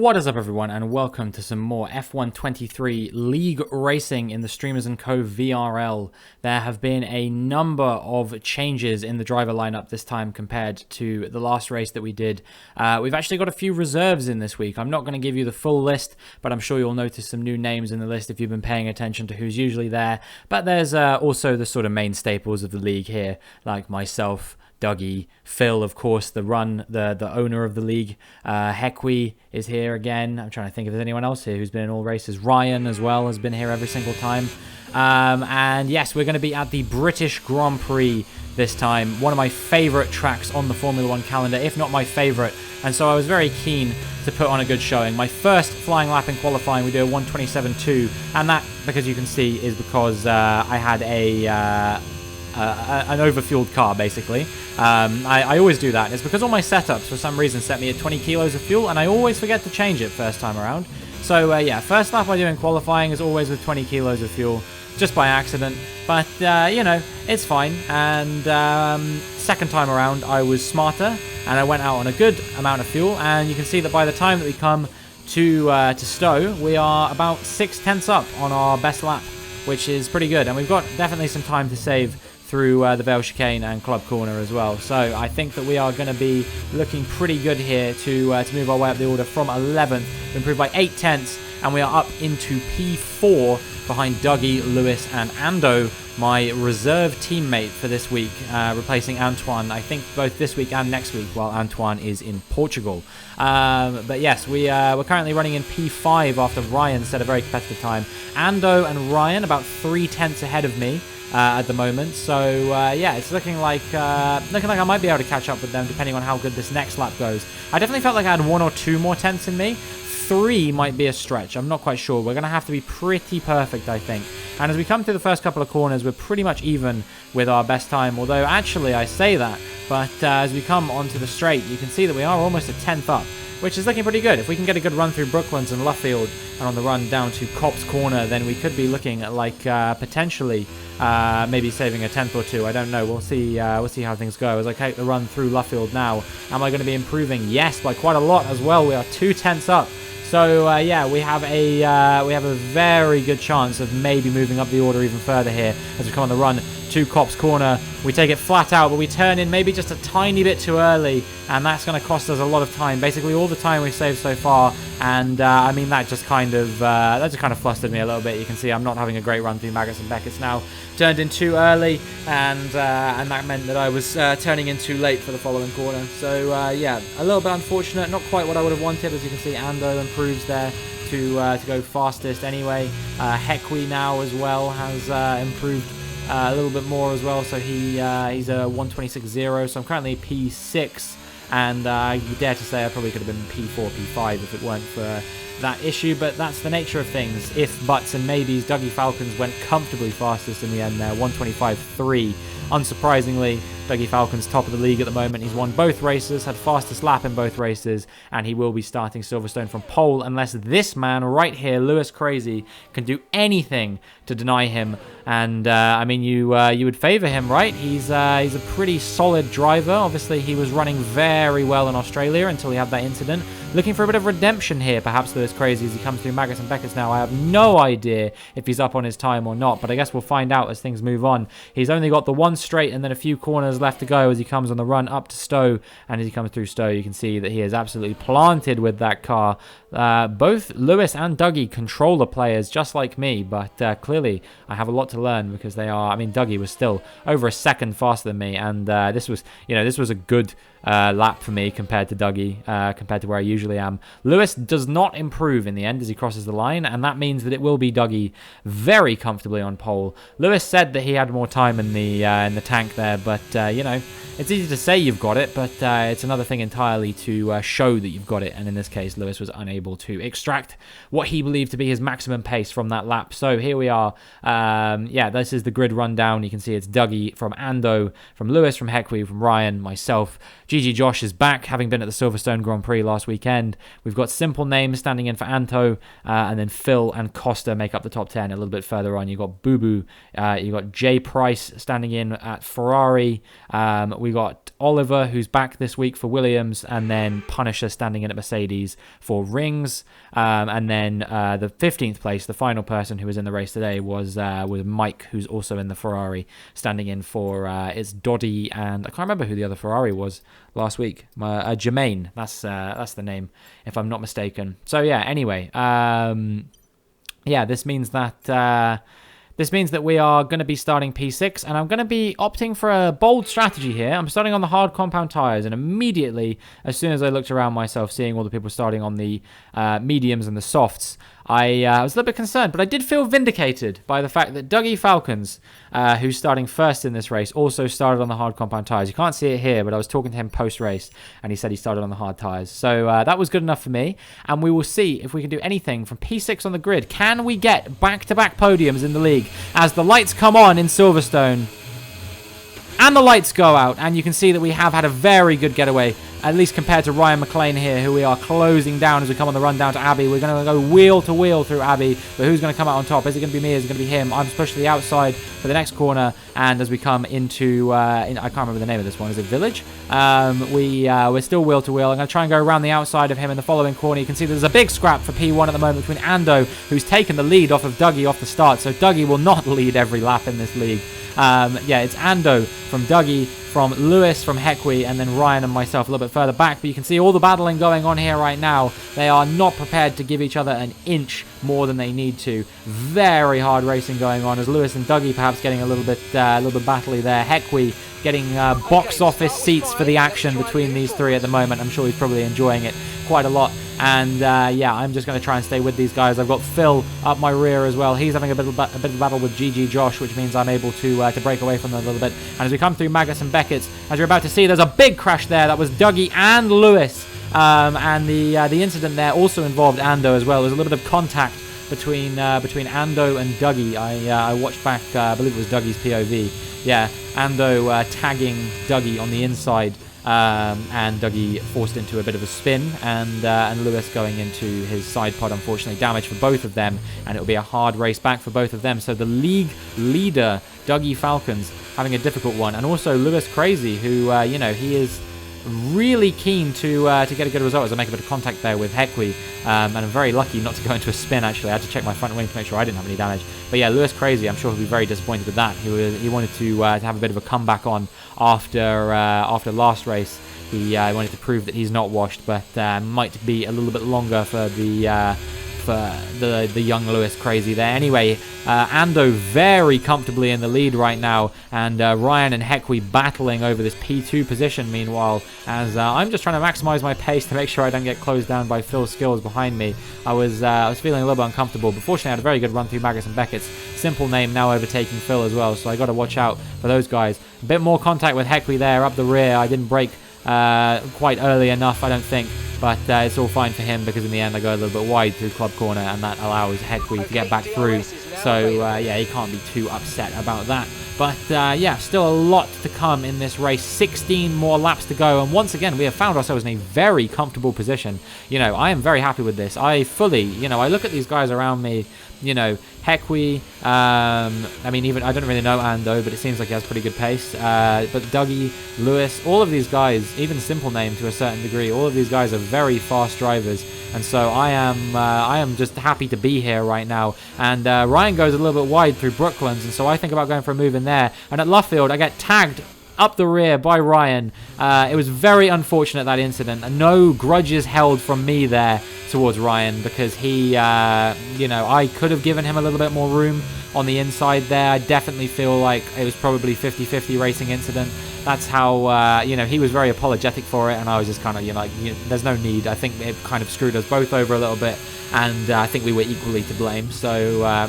What is up, everyone, and welcome to some more F123 League Racing in the Streamers & Co. VRL. There have been a number of changes in the driver lineup this time compared to the last race that we did. We've actually got a few reserves in this week. I'm not going to give you the full list, but I'm sure you'll notice some new names in the list if you've been paying attention to who's usually there. But there's also the sort of main staples of the league here, like myself, Dougie, Phil, of course, the owner of the league. Hequi is here again. I'm trying to think if there's anyone else here who's been in all races. Ryan as well has been here every single time. And yes, we're going to be at the British Grand Prix this time. One of my favourite tracks on the Formula 1 calendar, if not my favourite. And so I was very keen to put on a good showing. My first flying lap in qualifying, we do a 1:27.2. And that, because you can see, is because I had an overfueled car, basically. I always do that. It's because all my setups, for some reason, set me at 20 kilos of fuel, and I always forget to change it first time around. So, yeah, first lap I do in qualifying is always with 20 kilos of fuel, just by accident. But, you know, it's fine. And second time around, I was smarter, and I went out on a good amount of fuel, and you can see that by the time that we come to Stowe, we are about 6/10 up on our best lap, which is pretty good. And we've got definitely some time to save through the Vale Chicane and Club Corner as well. So I think that we are going to be looking pretty good here to move our way up the order from 11th, improve by 8/10, and we are up into P4 behind Dougie, Lewis and Ando, my reserve teammate for this week, replacing Antoine, I think both this week and next week, while Antoine is in Portugal. But yes, we're currently running in P5 after Ryan set a very competitive time. Ando and Ryan about 3/10 ahead of me at the moment, so yeah, it's looking like I might be able to catch up with them depending on how good this next lap goes. I definitely felt like I had 1 or 2 more tenths in me. 3 might be a stretch. I'm not quite sure. We're going to have to be pretty perfect, I think. And as we come through the first couple of corners, we're pretty much even with our best time. Although, actually, I say that, but as we come onto the straight, you can see that we are almost a 10th up, which is looking pretty good. If we can get a good run through Brooklands and Luffield, and on the run down to Copse Corner, then we could be looking at like potentially maybe saving a 10th or 2. I don't know. We'll see how things go. As I take the run through Luffield now, am I going to be improving? Yes, by quite a lot as well. We are 2/10 up. So yeah, we have a very good chance of maybe moving up the order even further here as we come on the run to Copse Corner. We take it flat out, but we turn in maybe just a tiny bit too early, and that's going to cost us a lot of time. Basically, all the time we've saved so far, and I mean that just kind of flustered me a little bit. You can see I'm not having a great run through Maggots and Beckett's now. Turned in too early, and that meant that I was turning in too late for the following corner. So yeah, a little bit unfortunate. Not quite what I would have wanted. As you can see, Ando improves there to go fastest anyway. Hequi now as well has improved a little bit more as well, so he's a 1:26.0, so I'm currently P6, and I dare to say I probably could have been P4, P5 if it weren't for that issue, but that's the nature of things. If, buts and maybes, Dougie Falcons went comfortably fastest in the end there, 1:25.3. Unsurprisingly, Dougie Falcon's top of the league at the moment. He's won both races, had fastest lap in both races, and he will be starting Silverstone from pole unless this man right here, Lewis Crazy, can do anything to deny him. And I mean, you would favour him, right? He's a pretty solid driver. Obviously, he was running very well in Australia until he had that incident. Looking for a bit of redemption here, perhaps Lewis Crazy, as he comes through Maggots and Beckett's now. I have no idea if he's up on his time or not, but I guess we'll find out as things move on. He's only got the one straight and then a few corners left to go as he comes on the run up to Stowe, and as he comes through Stowe, you can see that he is absolutely planted with that car. Both Lewis and Dougie controller players, just like me, but clearly I have a lot to learn because they are. I mean, Dougie was still over a second faster than me, and this was a good lap for me compared to Dougie, compared to where I usually am. Lewis does not improve in the end as he crosses the line, and that means that it will be Dougie very comfortably on pole. Lewis said that he had more time in the tank there, but you know, it's easy to say you've got it, but it's another thing entirely to show that you've got it. And in this case, Lewis was unable to extract what he believed to be his maximum pace from that lap. So here we are. Yeah, this is the grid rundown. You can see it's Dougie from Ando, from Lewis, from Hequi, from Ryan, myself. GG Josh is back, having been at the Silverstone Grand Prix last weekend. We've got Simple Names standing in for Anto, and then Phil and Costa make up the top 10. A little bit further on, you've got Boo Boo, you've got Jay Price standing in at Ferrari. We got Oliver, who's back this week for Williams, and then Punisher standing in at Mercedes for Rings. And then the 15th place, the final person who was in the race today, was Mike, who's also in the Ferrari, standing in for it's Doddy, and I can't remember who the other Ferrari was last week. Jermaine, that's the name, if I'm not mistaken. So yeah, anyway, this means that we are going to be starting P6, and I'm going to be opting for a bold strategy here. I'm starting on the hard compound tires, and immediately, as soon as I looked around myself, seeing all the people starting on the mediums and the softs, I was a little bit concerned, but I did feel vindicated by the fact that Dougie Falcons, who's starting first in this race, also started on the hard compound tires. You can't see it here, but I was talking to him post-race, and he said he started on the hard tires. So that was good enough for me, and we will see if we can do anything from P6 on the grid. Can we get back-to-back podiums in the league as the lights come on in Silverstone? And the lights go out, and you can see that we have had a very good getaway, at least compared to Ryan McLean here, who we are closing down as we come on the run down to Abbey. We're going to go wheel to wheel through Abbey, but who's going to come out on top? Is it going to be me? Is it going to be him? I'm pushed to the outside for the next corner, and as we come into, I can't remember the name of this one. Is it Village? We're still wheel to wheel. I'm going to try and go around the outside of him in the following corner. You can see there's a big scrap for P1 at the moment between Ando, who's taken the lead off of Dougie off the start, so Dougie will not lead every lap in this league. It's Ando from Dougie, from Lewis, from Hekwe, and then Ryan and myself a little bit further back. But you can see all the battling going on here right now. They are not prepared to give each other an inch more than they need to. Very hard racing going on, as Lewis and Dougie perhaps getting a little bit battly there. Hekwe getting box office seats for the action between these three at the moment. I'm sure he's probably enjoying it quite a lot. And I'm just going to try and stay with these guys. I've got Phil up my rear as well. He's having a bit of battle with GG Josh, which means I'm able to break away from them a little bit. And as we come through Magus and Beckett's, as you're about to see, there's a big crash there. That was Dougie and Lewis. And the incident there also involved Ando as well. There was a little bit of contact between Ando and Dougie. I watched back, I believe it was Dougie's POV. Yeah, Ando tagging Dougie on the inside. And Dougie forced into a bit of a spin, and Lewis going into his side pod, unfortunately damage for both of them, and it'll be a hard race back for both of them. So the league leader, Dougie Falcons, having a difficult one, and also Lewis Crazy, who he is really keen to get a good result, as I make a bit of contact there with Hekwe, and I'm very lucky not to go into a spin. Actually, I had to check my front wing to make sure I didn't have any damage. But yeah, Lewis Crazy, I'm sure he'll be very disappointed with that. He wanted to have a bit of a comeback on after last race. He wanted to prove that he's not washed, but might be a little bit longer for the young Lewis Crazy there. Anyway, Ando very comfortably in the lead right now, and Ryan and Hekwe battling over this P2 position meanwhile, as I'm just trying to maximize my pace to make sure I don't get closed down by Phil Skills behind me. I was feeling a little bit uncomfortable, but fortunately I had a very good run through Magus and Beckett's. Simple Name now overtaking Phil as well, so I got to watch out for those guys. A bit more contact with Hekwe there up the rear. I didn't brake quite early enough, I don't think, but it's all fine for him, because in the end I go a little bit wide through Club Corner, and that allows Hekwe to get back through. So he can't be too upset about that. But still a lot to come in this race. 16 more laps to go, and once again we have found ourselves in a very comfortable position. I am very happy with this. I fully, I look at these guys around me. Hekwe, even I don't really know Ando, but it seems like he has pretty good pace. But Dougie, Lewis, all of these guys, even Simple Name to a certain degree, all of these guys are very fast drivers, and so I am just happy to be here right now. And Ryan goes a little bit wide through Brooklands, and so I think about going for a move in there. And at Luffield, I get tagged up the rear by Ryan. It was very unfortunate, that incident, and no grudges held from me there towards Ryan, because he, I could have given him a little bit more room on the inside there. I definitely feel like it was probably 50-50 racing incident. That's how, he was very apologetic for it, and I was just kind of, there's no need. I think it kind of screwed us both over a little bit, and I think we were equally to blame. So,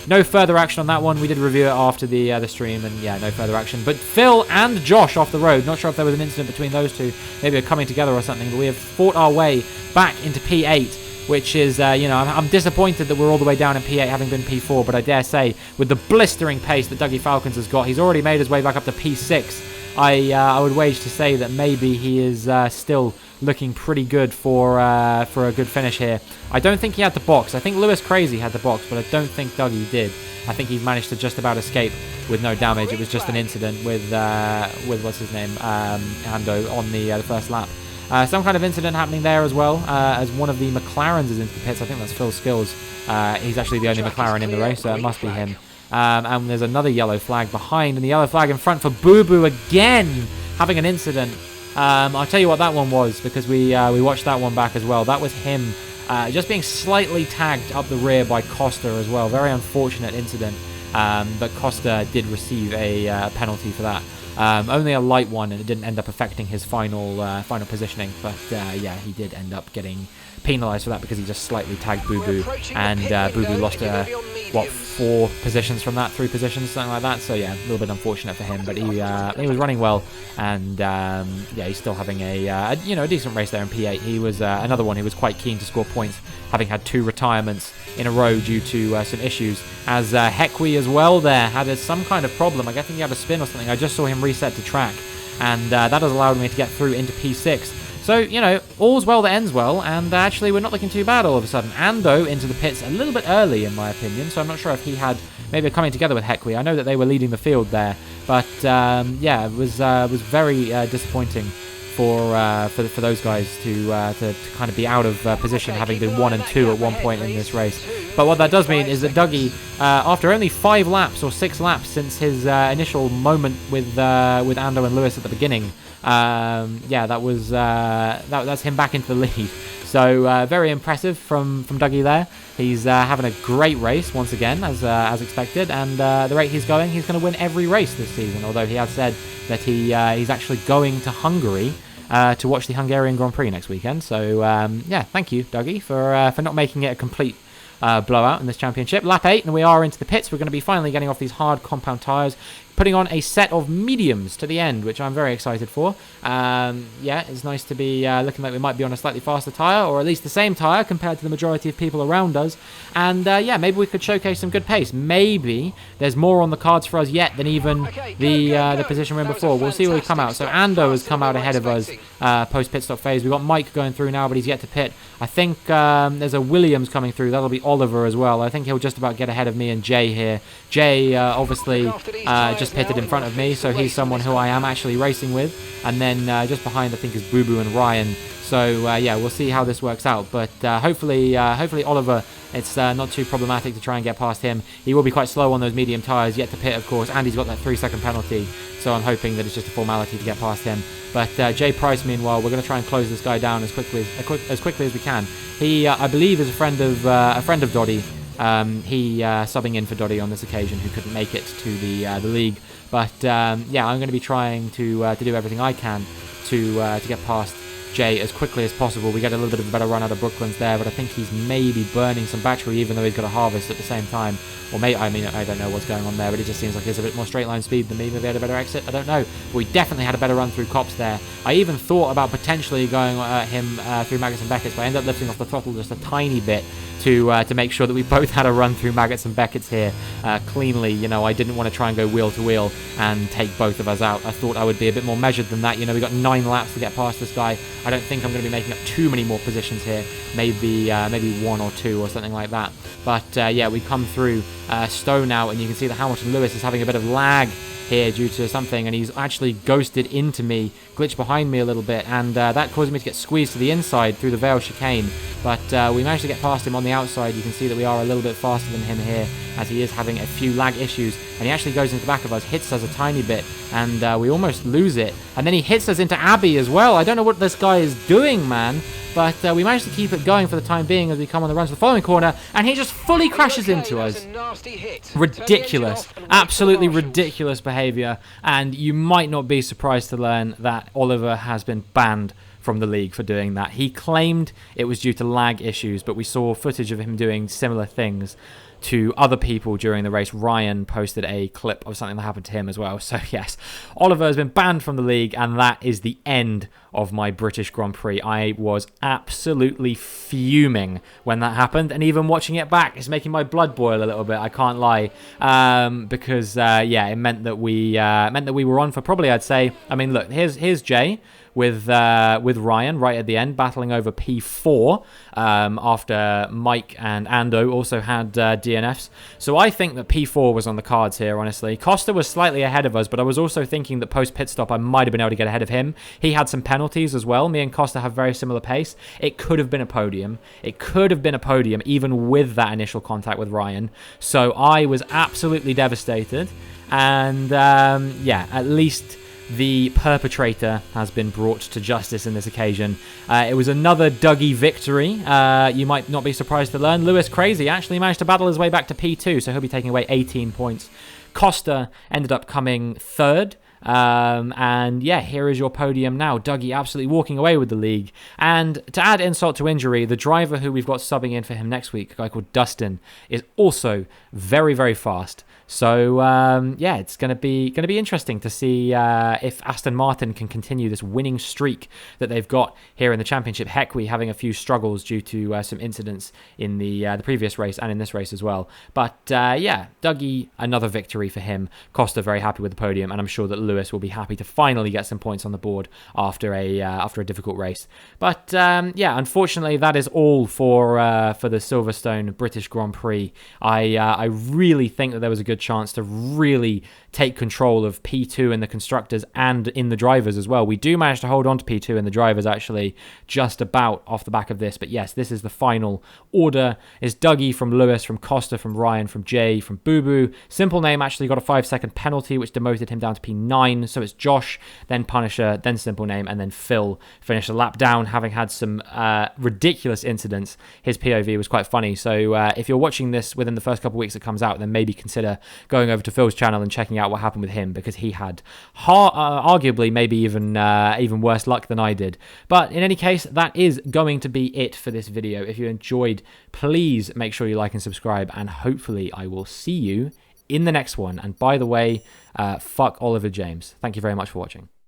no further action on that one. We did review it after the stream, and no further action. But Phil and Josh off the road, not sure if there was an incident between those two, maybe a coming together or something, but we have fought our way back into P8, which is, I'm disappointed that we're all the way down in P8, having been P4, but I dare say, with the blistering pace that Dougie Falcons has got, he's already made his way back up to P6. I would wage to say that maybe he is still looking pretty good for a good finish here. I don't think he had the box. I think Lewis Crazy had the box, but I don't think Dougie did. I think he managed to just about escape with no damage. It was just an incident with what's his name, Ando on the first lap. Some kind of incident happening there as well, as one of the McLarens is into the pits. I think that's Phil Skills. He's actually the only McLaren in the race, so it must be him. And there's another yellow flag behind, and the yellow flag in front for Boo Boo again, having an incident. I'll tell you what that one was, because we watched that one back as well. That was him just being slightly tagged up the rear by Costa as well. Very unfortunate incident, but Costa did receive a penalty for that. Only a light one, and it didn't end up affecting his final positioning. But yeah, he did end up getting penalised for that because he just slightly tagged Boo Boo, and Boo Boo lost 4 positions from that, 3 positions, something like that. So yeah, a little bit unfortunate for him, but he was running well, and yeah, he's still having a decent race there in P8. He was another one who was quite keen to score points, having had 2 retirements in a row due to some issues, as Hekwi as well there had some kind of problem. I think he had a spin or something. I just saw him reset to track, and that has allowed me to get through into P6. So, all's well that ends well, and actually we're not looking too bad all of a sudden. Ando into the pits a little bit early, in my opinion, so I'm not sure if he had maybe coming together with Hekwi. I know that they were leading the field there, but yeah, it was very disappointing for those guys to kind of be out of position, having been 1 and 2 at one point in this race. But what that does mean is that Dougie, after only 5 laps or 6 laps since his initial moment with Ando and Lewis at the beginning, yeah, that's him back into the lead. So very impressive from Dougie there. He's having a great race once again, as expected, and the rate he's going, he's going to win every race this season. Although he has said that he's actually going to Hungary to watch the Hungarian Grand Prix next weekend. So yeah, thank you, Dougie, for not making it a complete blowout in this championship. Lap 8, and we are into the pits. We're going to be finally getting off these hard compound tyres, putting on a set of mediums to the end, which I'm very excited for. Yeah, it's nice to be looking like we might be on a slightly faster tyre, or at least the same tyre compared to the majority of people around us. And yeah, maybe we could showcase some good pace. Maybe there's more on the cards for us yet than even the position we're in before. We'll see where we come out. So Ando has come out ahead of us post pit stop phase. We've got Mike going through now, but he's yet to pit. I think there's a Williams coming through. That'll be Oliver as well. I think he'll just about get ahead of me and Jay here. Jay obviously just pitted in front of me, so he's someone who I am actually racing with. And then just behind, I think, is Boo Boo and Ryan. So yeah, we'll see how this works out. But hopefully Oliver, it's not too problematic to try and get past him. He will be quite slow on those medium tyres, yet to pit, of course, and he's got that 3-second penalty. So I'm hoping that it's just a formality to get past him. But Jay Price, meanwhile, we're going to try and close this guy down as quickly as we can. He, I believe, is a friend of Doddy. He subbing in for Doddy on this occasion, who couldn't make it to the league. But yeah, I'm going to be trying to do everything I can to get past Jay as quickly as possible. We get a little bit of a better run out of Brooklands there, but I think he's maybe burning some battery, even though he's got a harvest at the same time. Or maybe, I mean, I don't know what's going on there, but it just seems like he has a bit more straight line speed than me. Maybe he had a better exit, I don't know. But we definitely had a better run through Cops there. I even thought about potentially going him through Maggots and Beckett's, but I ended up lifting off the throttle just a tiny bit to make sure that we both had a run through Maggots and Beckett's here cleanly. I didn't want to try and go wheel to wheel and take both of us out. I thought I would be a bit more measured than that. We got 9 laps to get past this guy. I don't think I'm going to be making up too many more positions here. Maybe 1 or 2 or something like that. But yeah, we come through Stowe now, and you can see that Hamilton Lewis is having a bit of lag here due to something, and he's actually ghosted into me, glitched behind me a little bit, and that caused me to get squeezed to the inside through the Vale chicane. But we managed to get past him on the outside. You can see that we are a little bit faster than him here, as he is having a few lag issues, and he actually goes into the back of us, hits us a tiny bit, and we almost lose it. And then he hits us into Abbey as well. I don't know what this guy is doing, man, but we managed to keep it going for the time being as we come on the run to the following corner, and he just fully crashes into us. Ridiculous, absolutely ridiculous behaviour, and you might not be surprised to learn that Oliver has been banned from the league for doing that. He claimed it was due to lag issues, but we saw footage of him doing similar things. to other people during the race. Ryan posted a clip of something that happened to him as well. So yes, Oliver has been banned from the league, and that is the end of my British Grand Prix. I was absolutely fuming when that happened, and even watching it back is making my blood boil a little bit. I can't lie, because it meant that we were on for probably, I'd say. I mean, look, here's Jay with Ryan right at the end, battling over P4 after Mike and Ando also had DNFs. So I think that P4 was on the cards here, honestly. Costa was slightly ahead of us, but I was also thinking that post-pit stop I might have been able to get ahead of him. He had some penalties as well. Me and Costa have very similar pace. It could have been a podium. It could have been a podium even with that initial contact with Ryan. So I was absolutely devastated. And at least the perpetrator has been brought to justice in this occasion. It was another Dougie victory. You might not be surprised to learn Lewis Crazy actually managed to battle his way back to P2, so he'll be taking away 18 points. Costa ended up coming third. Here is your podium now. Dougie absolutely walking away with the league. And to add insult to injury, the driver who we've got subbing in for him next week, a guy called Dustin, is also very, very fast. So it's going to be interesting to see if Aston Martin can continue this winning streak that they've got here in the championship. Heck, we're having a few struggles due to some incidents in the previous race and in this race as well. But Dougie, another victory for him. Costa very happy with the podium, and I'm sure that Lewis will be happy to finally get some points on the board after a difficult race. But unfortunately, that is all for the Silverstone British Grand Prix. I really think that there was a good chance to really take control of P2 in the constructors and in the drivers as well. We do manage to hold on to P2 in the drivers actually just about off the back of this. But yes, this is the final order. It's Dougie from Lewis, from Costa, from Ryan, from Jay, from Boo Boo. Simple Name actually got a 5-second penalty which demoted him down to P9. So it's Josh, then Punisher, then Simple Name, and then Phil finished a lap down, having had some ridiculous incidents. His POV was quite funny. So if you're watching this within the first couple of weeks it comes out, then maybe consider going over to Phil's channel and checking out what happened with him, because he had arguably maybe even worse luck than I did. But in any case, that is going to be it for this video. If you enjoyed, please make sure you like and subscribe, and hopefully I will see you in the next one. And by the way, fuck Oliver James. Thank you very much for watching.